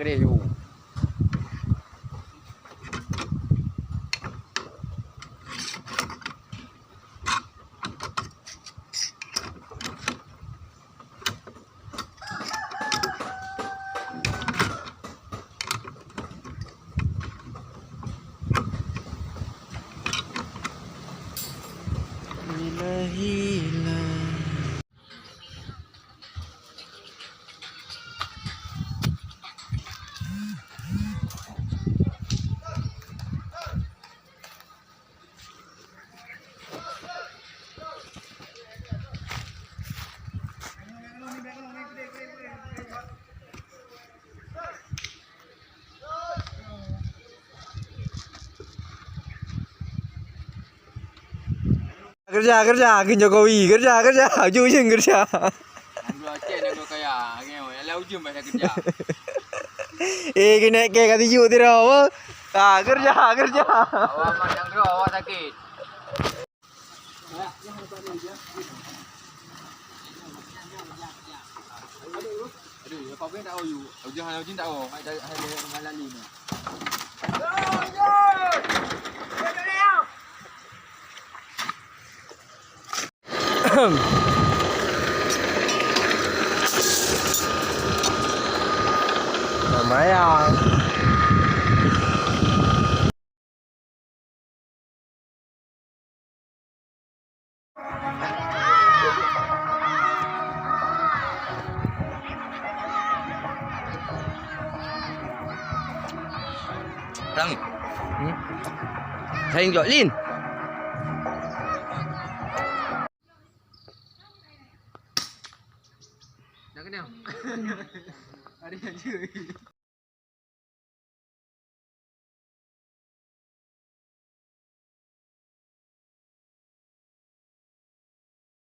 cái điều dù kerja ke Jokowi kerja ujung kerja Dua cek nak kaya ngeo ala ujung bahasa kerja. kena kayak kata you tira kerja Awak mandang dulu awak sakit. Aduh, kau kan tak tahu you. Ujung tak tahu. Hai malali ni. lumayan Rang. Saya ngejok Lin. Dah kenal. Ada yang je.